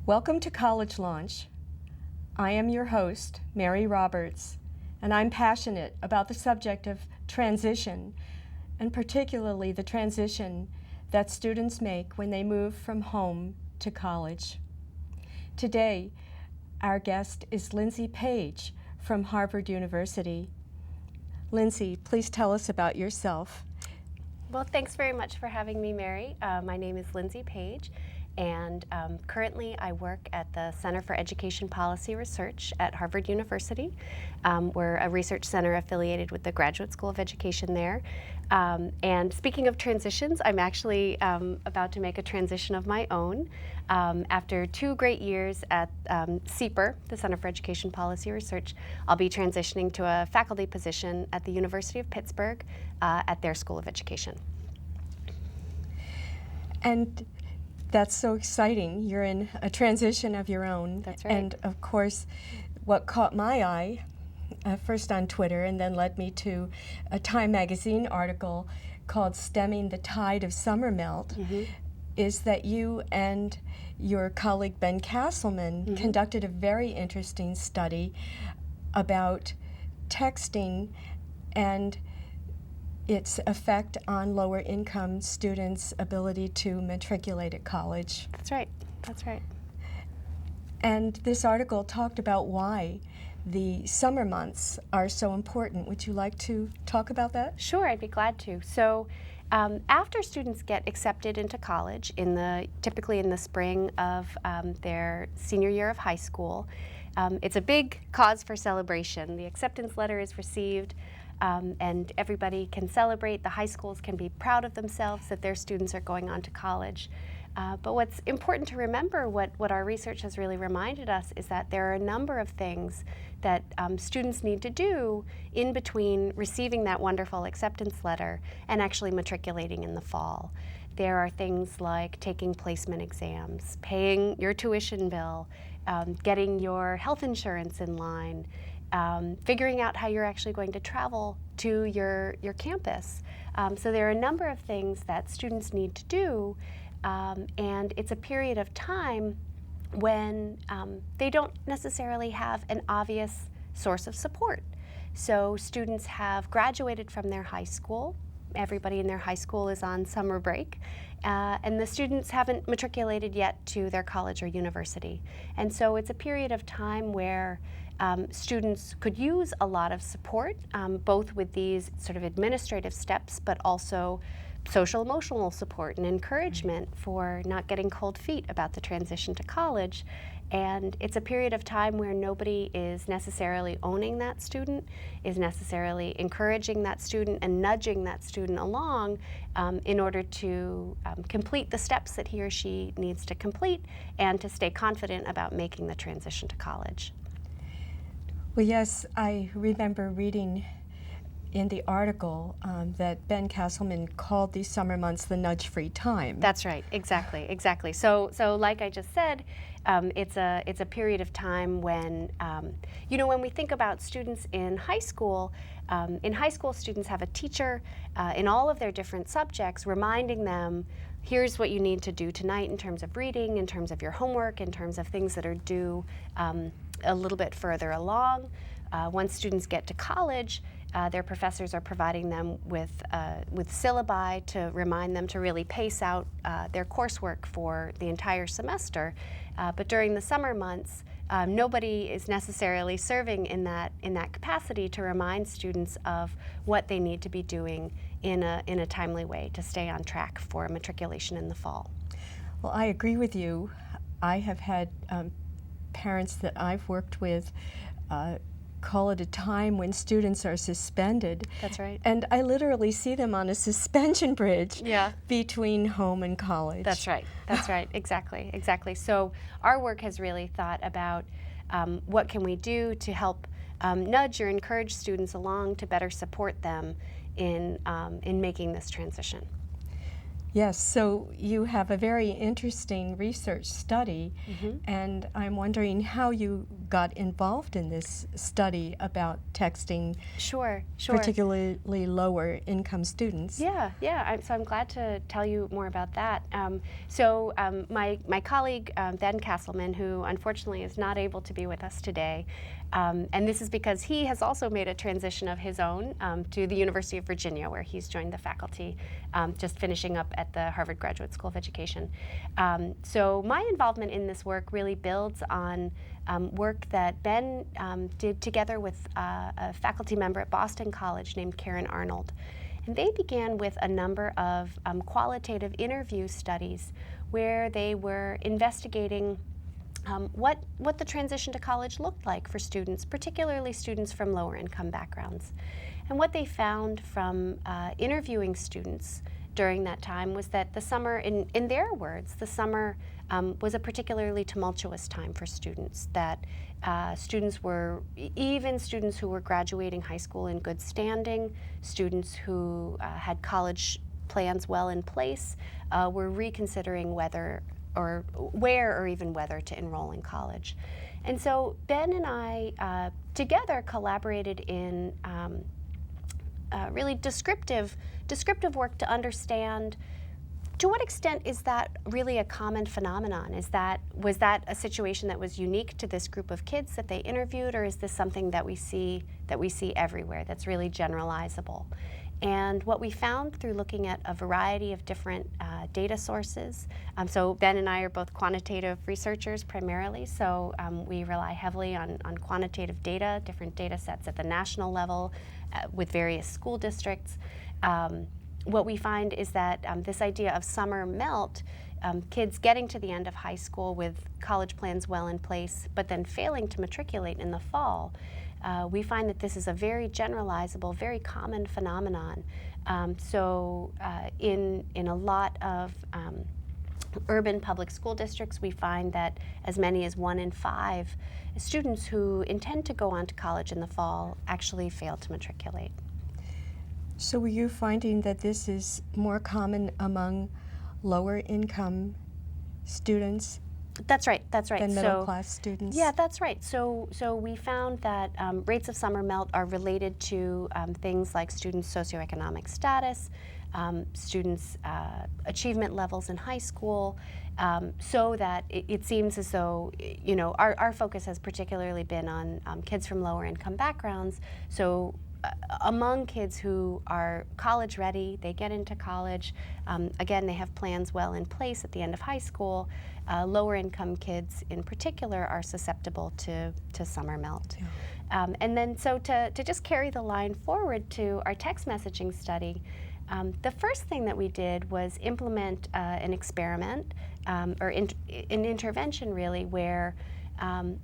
Welcome to College Launch. I am your host, Mary Roberts, and I'm passionate about the subject of transition, and particularly the transition that students make when they move from home to college. Today, our guest is Lindsay Page from Harvard University. Lindsay, please tell us about yourself. Well, thanks very much for having me, Mary. My name is Lindsay Page, and currently I work at the Center for Education Policy Research at Harvard University. We're a research center affiliated with the Graduate School of Education there. And speaking of transitions, I'm actually about to make a transition of my own. After 2 great years at CEPR, the Center for Education Policy Research, I'll be transitioning to a faculty position at the University of Pittsburgh at their School of Education. And that's so exciting. You're in a transition of your own. That's right. And of course, what caught my eye, first on Twitter and then led me to a Time magazine article called Stemming the Tide of Summer Melt, is that you and your colleague Ben Castleman conducted a very interesting study about texting and its effect on lower income students' ability to matriculate at college. That's right. That's right. And this article talked about why the summer months are so important. Would you like to talk about that? Sure, I'd be glad to. So after students get accepted into college, typically in the spring of their senior year of high school, it's a big cause for celebration. The acceptance letter is received, and everybody can celebrate. The high schools can be proud of themselves that their students are going on to college. But what's important to remember, what our research has really reminded us, is that there are a number of things that students need to do in between receiving that wonderful acceptance letter and actually matriculating in the fall. There are things like taking placement exams, paying your tuition bill, getting your health insurance in line, figuring out how you're actually going to travel to your campus. So there are a number of things that students need to do, and it's a period of time when they don't necessarily have an obvious source of support. So students have graduated from their high school. Everybody in their high school is on summer break, and the students haven't matriculated yet to their college or university. And so it's a period of time where students could use a lot of support, both with these sort of administrative steps, but also social emotional support and encouragement for not getting cold feet about the transition to college. And it's a period of time where nobody is necessarily owning that student, is necessarily encouraging that student and nudging that student along in order to complete the steps that he or she needs to complete and to stay confident about making the transition to college. Well, yes, I remember reading in the article that Ben Castleman called these summer months the nudge-free time. That's right, exactly. So like I just said, it's a period of time when, when we think about students in high school students have a teacher in all of their different subjects reminding them, here's what you need to do tonight in terms of reading, in terms of your homework, in terms of things that are due a little bit further along. Once students get to college, their professors are providing them with syllabi to remind them to really pace out their coursework for the entire semester. But during the summer months, nobody is necessarily serving in that capacity to remind students of what they need to be doing in a timely way to stay on track for matriculation in the fall. Well, I agree with you. I have had parents that I've worked with call it a time when students are suspended. That's right. And I literally see them on a suspension bridge between home and college. That's right. Exactly. So our work has really thought about what can we do to help nudge or encourage students along to better support them in making this transition. Yes, so you have a very interesting research study, and I'm wondering how you got involved in this study about texting, Sure. particularly lower income students. Yeah. So I'm glad to tell you more about that. My colleague Ben Castleman, who unfortunately is not able to be with us today, and this is because he has also made a transition of his own to the University of Virginia, where he's joined the faculty, just finishing up at the Harvard Graduate School of Education. So my involvement in this work really builds on work that Ben did together with a faculty member at Boston College named Karen Arnold. And they began with a number of qualitative interview studies where they were investigating what the transition to college looked like for students, particularly students from lower income backgrounds. And what they found from interviewing students during that time was that the summer, in their words, the summer was a particularly tumultuous time for students, that even students who were graduating high school in good standing, students who had college plans well in place, were reconsidering where or even whether to enroll in college. And so Ben and I together collaborated in really descriptive work to understand to what extent is that really a common phenomenon? Was that a situation that was unique to this group of kids that they interviewed, or is this something that we see everywhere that's really generalizable? And what we found through looking at a variety of different data sources, so Ben and I are both quantitative researchers primarily, so we rely heavily on quantitative data, different data sets at the national level with various school districts. What we find is that this idea of summer melt, kids getting to the end of high school with college plans well in place, but then failing to matriculate in the fall, we find that this is a very generalizable, very common phenomenon. In a lot of urban public school districts, we find that as many as 1 in 5 students who intend to go on to college in the fall actually fail to matriculate. So were you finding that this is more common among lower income students? That's right. Than middle class students? Yeah, that's right. So we found that rates of summer melt are related to things like students' socioeconomic status, students' achievement levels in high school, so that it seems as though, our focus has particularly been on kids from lower income backgrounds. So among kids who are college ready, they get into college, again, they have plans well in place at the end of high school. Lower income kids in particular are susceptible to summer melt. Yeah. And then so to just carry the line forward to our text messaging study, the first thing that we did was implement an experiment, or an intervention really, where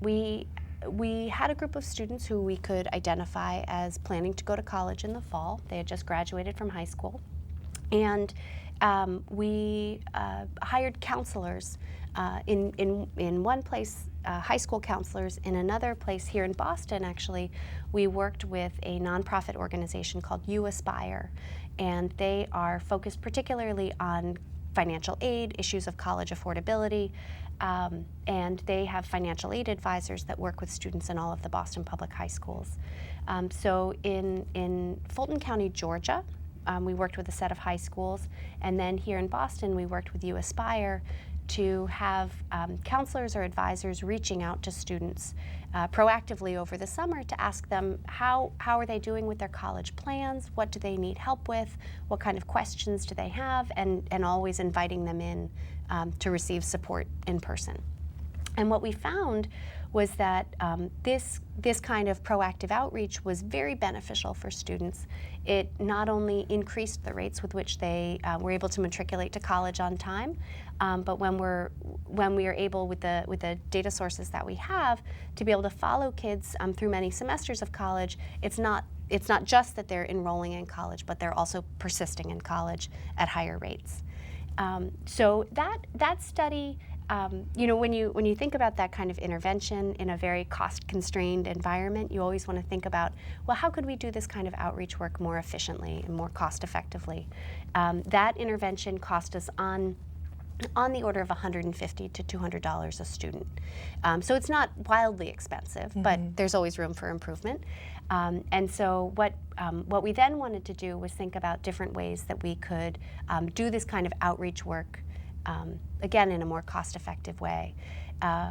we had a group of students who we could identify as planning to go to college in the fall. They had just graduated from high school. And we hired counselors in one place, high school counselors. In another place here in Boston, actually, we worked with a nonprofit organization called You Aspire. And they are focused particularly on financial aid, issues of college affordability, and they have financial aid advisors that work with students in all of the Boston public high schools. So in Fulton County, Georgia, we worked with a set of high schools, and then here in Boston, we worked with You Aspire to have counselors or advisors reaching out to students proactively over the summer to ask them how are they doing with their college plans, what do they need help with, what kind of questions do they have, and always inviting them in to receive support in person. And what we found was that this kind of proactive outreach was very beneficial for students. It not only increased the rates with which they were able to matriculate to college on time, but when we are able, with the data sources that we have, to be able to follow kids through many semesters of college, it's not just that they're enrolling in college, but they're also persisting in college at higher rates. So that study when you think about that kind of intervention in a very cost-constrained environment, you always want to think about, well, how could we do this kind of outreach work more efficiently and more cost-effectively? That intervention cost us on the order of $150 to $200 a student. So it's not wildly expensive, but there's always room for improvement. And so what we then wanted to do was think about different ways that we could do this kind of outreach work, again, in a more cost-effective way.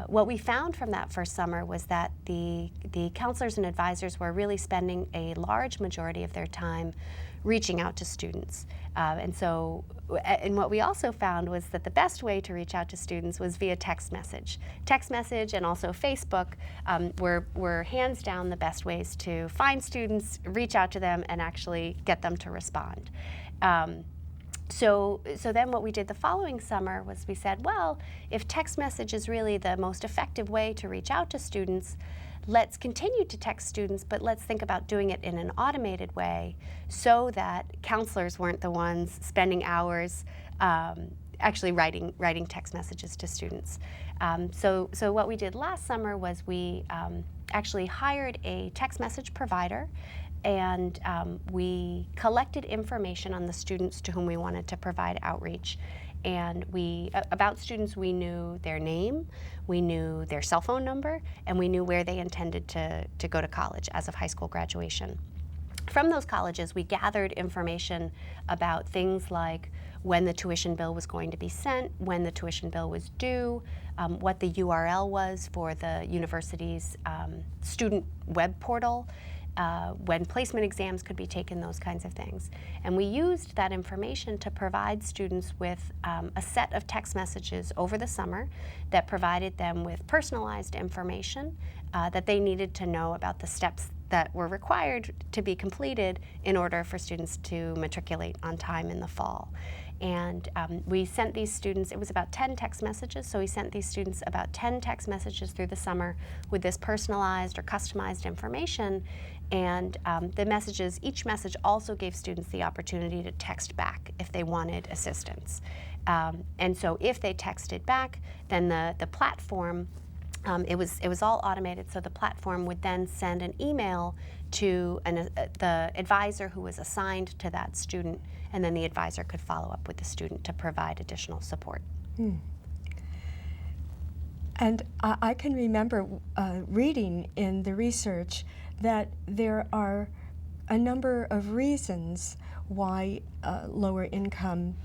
What we found from that first summer was that the counselors and advisors were really spending a large majority of their time reaching out to students. And what we also found was that the best way to reach out to students was via text message. Text message and also Facebook were hands down the best ways to find students, reach out to them, and actually get them to respond. So then what we did the following summer was we said, well, if text message is really the most effective way to reach out to students, let's continue to text students, but let's think about doing it in an automated way so that counselors weren't the ones spending hours actually writing text messages to students. So what we did last summer was we actually hired a text message provider, and we collected information on the students to whom we wanted to provide outreach. And about students, we knew their name, we knew their cell phone number, and we knew where they intended to go to college as of high school graduation. From those colleges, we gathered information about things like when the tuition bill was going to be sent, when the tuition bill was due, what the URL was for the university's student web portal, when placement exams could be taken, those kinds of things. And we used that information to provide students with a set of text messages over the summer that provided them with personalized information that they needed to know about the steps that were required to be completed in order for students to matriculate on time in the fall. And we sent these students, it was about 10 text messages, so we sent these students about 10 text messages through the summer with this personalized or customized information. And the messages, each message also gave students the opportunity to text back if they wanted assistance. And so if they texted back, then the platform, it was all automated, so the platform would then send an email to the advisor who was assigned to that student, and then the advisor could follow up with the student to provide additional support. And I can remember reading in the research that there are a number of reasons why lower income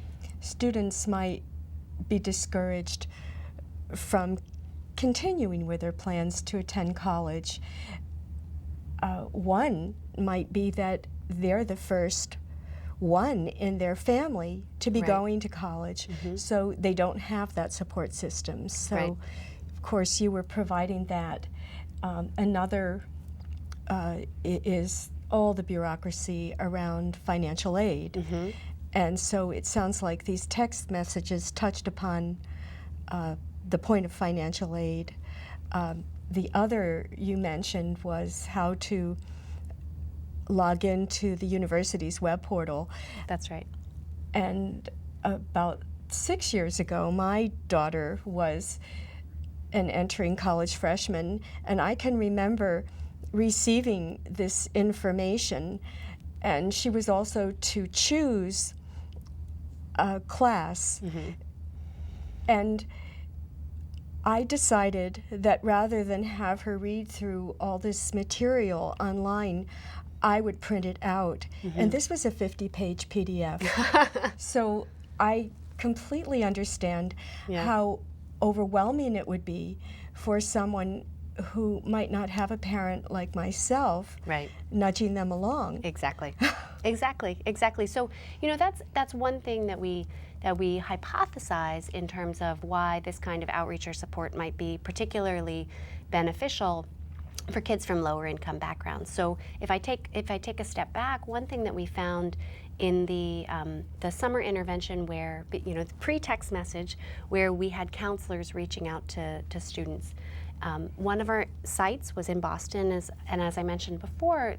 students might be discouraged from continuing with their plans to attend college. One might be that they're the first one in their family to be going to college, so they don't have that support system. So, of course, you were providing that. Another is all the bureaucracy around financial aid. And so it sounds like these text messages touched upon the point of financial aid. The other you mentioned was how to log into the university's web portal. That's right. And about 6 years ago, my daughter was an entering college freshman, and I can remember receiving this information, and she was also to choose a class. And I decided that rather than have her read through all this material online, I would print it out. And this was a 50-page PDF. So I completely understand how overwhelming it would be for someone who might not have a parent like myself nudging them along. Exactly. Exactly. So, that's one thing that we hypothesize in terms of why this kind of outreach or support might be particularly beneficial for kids from lower income backgrounds. So if I take a step back, one thing that we found in the summer intervention where, pre-text message, where we had counselors reaching out to students. One of our sites was in Boston, and as I mentioned before,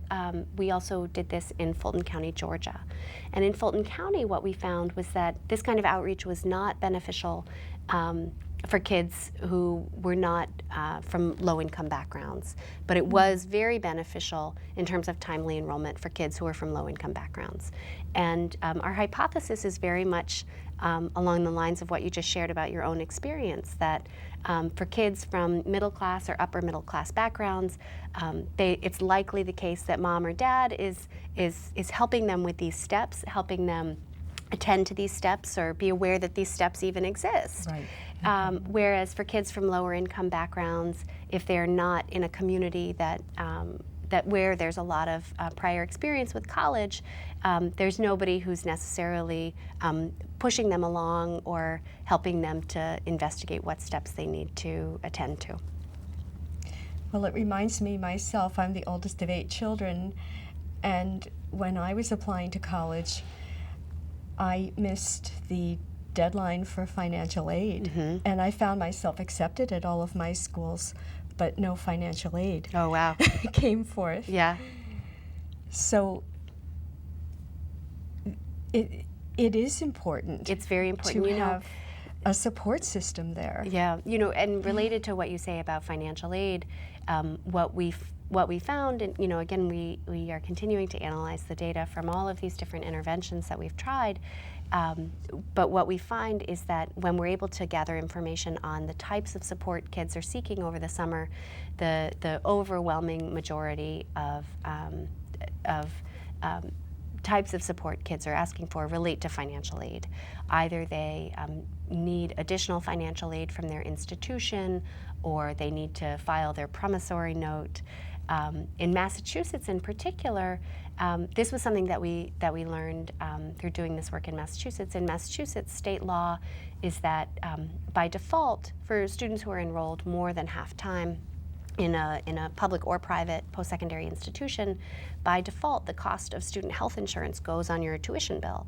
we also did this in Fulton County, Georgia. And in Fulton County, what we found was that this kind of outreach was not beneficial for kids who were not from low-income backgrounds. But it was very beneficial in terms of timely enrollment for kids who are from low-income backgrounds. And our hypothesis is very much along the lines of what you just shared about your own experience, that for kids from middle class or upper middle class backgrounds, it's likely the case that mom or dad is helping them with these steps, helping them attend to these steps or be aware that these steps even exist. Right. Whereas for kids from lower income backgrounds, if they're not in a community that where there's a lot of prior experience with college, there's nobody who's necessarily pushing them along or helping them to investigate what steps they need to attend to. Well, it reminds me myself, I'm the oldest of 8 children, and when I was applying to college, I missed the deadline for financial aid, and I found myself accepted at all of my schools, but no financial aid Oh, wow. came forth. Yeah. So it is important. It's very important. to You know, have a support system there. yeah, you know, and related to what you say about financial aid, what we found, and you know, again, we are continuing to analyze the data from all of these different interventions that we've tried. But what we find is that when we're able to gather information on the types of support kids are seeking over the summer, the overwhelming majority of types of support kids are asking for relate to financial aid. Either they need additional financial aid from their institution, or they need to file their promissory note. In Massachusetts in particular, this was something that we learned through doing this work in Massachusetts. In Massachusetts, state law is that by default, for students who are enrolled more than half-time in a public or private post-secondary institution, by default, the cost of student health insurance goes on your tuition bill.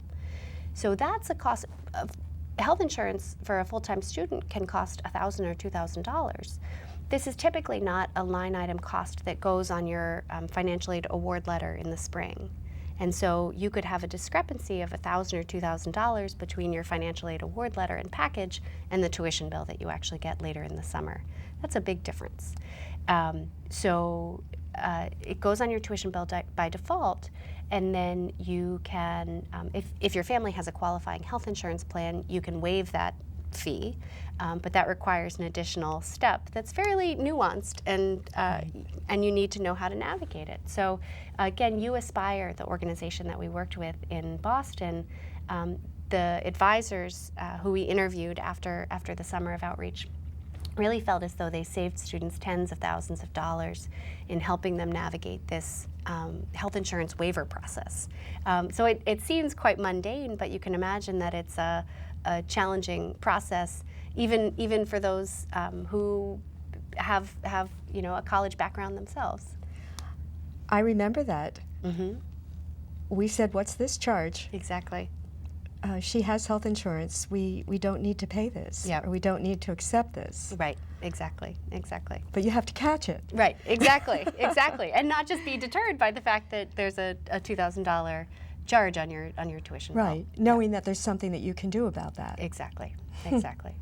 So that's a cost of health insurance for a full-time student can cost $1,000 or $2,000. This is typically not a line item cost that goes on your financial aid award letter in the spring. And so you could have a discrepancy of $1,000 or $2,000 between your financial aid award letter and package and the tuition bill that you actually get later in the summer. That's a big difference. So it goes on your tuition bill by default, and then you can, if your family has a qualifying health insurance plan, you can waive that fee, but that requires an additional step that's fairly nuanced, and you need to know how to navigate it. So again, You Aspire, the organization that we worked with in Boston, the advisors who we interviewed after the summer of outreach really felt as though they saved students tens of thousands of dollars in helping them navigate this health insurance waiver process. So it seems quite mundane, but you can imagine that it's a challenging process, even for those who have you know, a college background themselves. I remember that. Mm-hmm. We said, "What's this charge?" Exactly. She has health insurance. We don't need to pay this. Yep. Or we don't need to accept this. Right. Exactly. But you have to catch it. Right. Exactly. Exactly. And not just be deterred by the fact that there's a $2,000 charge on your tuition bill. Right. Knowing that there's something that you can do about that. Exactly. Exactly.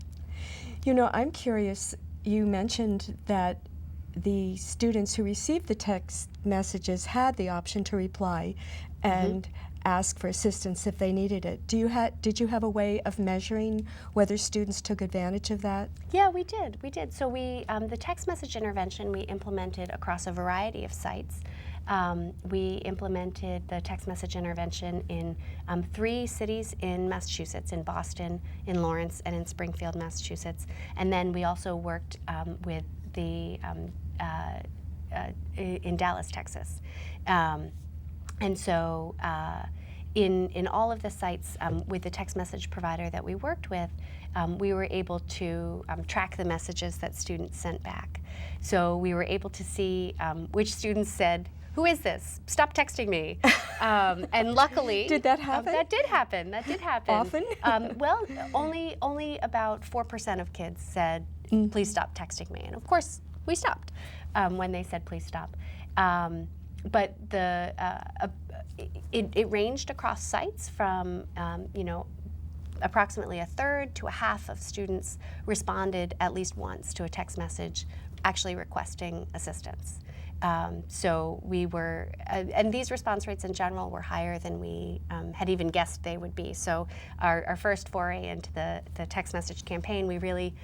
You know, I'm curious, you mentioned that the students who received the text messages had the option to reply and ask for assistance if they needed it. Did you have a way of measuring whether students took advantage of that? Yeah, we did. So the text message intervention we implemented across a variety of sites. We implemented the text message intervention in 3 cities in Massachusetts, in Boston, in Lawrence, and in Springfield, Massachusetts. And then we also worked with the in Dallas, Texas. And so in all of the sites with the text message provider that we worked with, we were able to track the messages that students sent back. So we were able to see which students said, "Who is this? Stop texting me." And luckily, Did that happen? That did happen. Often? Well, only about 4% of kids said, "Please stop texting me." And of course, we stopped when they said, "Please stop." But it ranged across sites from approximately a third to a half of students responded at least once to a text message actually requesting assistance. So we were, and these response rates in general were higher than we had even guessed they would be. So our first foray into the text message campaign, we really,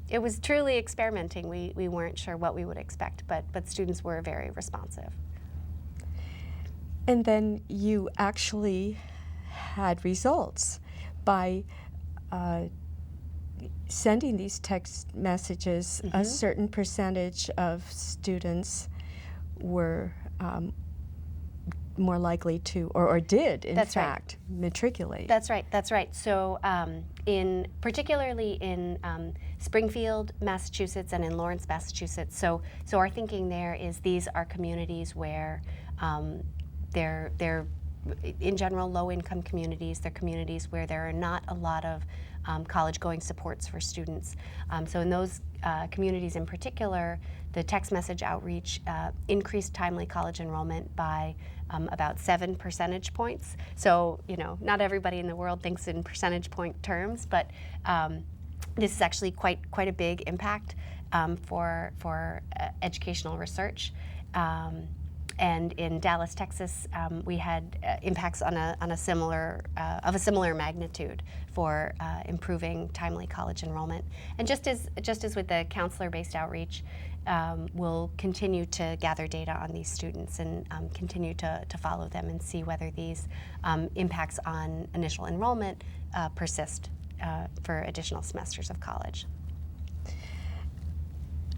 it was truly experimenting. We weren't sure what we would expect, but students were very responsive. And then you actually had results by sending these text messages. A certain percentage of students were more likely to, or did, in That's fact, matriculate. That's right. That's right. So, particularly in Springfield, Massachusetts, and in Lawrence, Massachusetts. So our thinking there is these are communities where they're in general low-income communities. They're communities where there are not a lot of college-going supports for students. So in those communities in particular, the text message outreach increased timely college enrollment by about 7 percentage points. So, you know, not everybody in the world thinks in percentage point terms, but this is actually quite a big impact for educational research. And in Dallas, Texas, we had impacts on a similar magnitude for improving timely college enrollment. And just as with the counselor-based outreach, we'll continue to gather data on these students and continue to follow them and see whether these impacts on initial enrollment persist for additional semesters of college.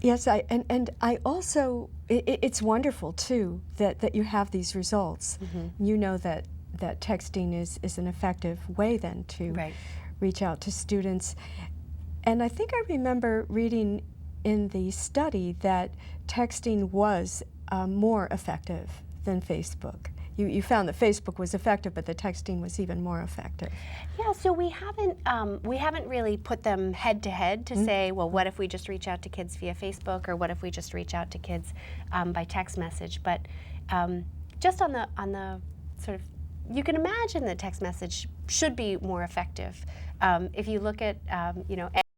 Yes, and I also, it's wonderful too that you have these results. You know that texting is an effective way then to reach out to students. And I think I remember reading in the study that texting was more effective than Facebook. You found that Facebook was effective, but the texting was even more effective. Yeah, so we haven't really put them head to head to say, well, what if we just reach out to kids via Facebook, or what if we just reach out to kids by text message? But just on the sort of, you can imagine that text message should be more effective. If you look at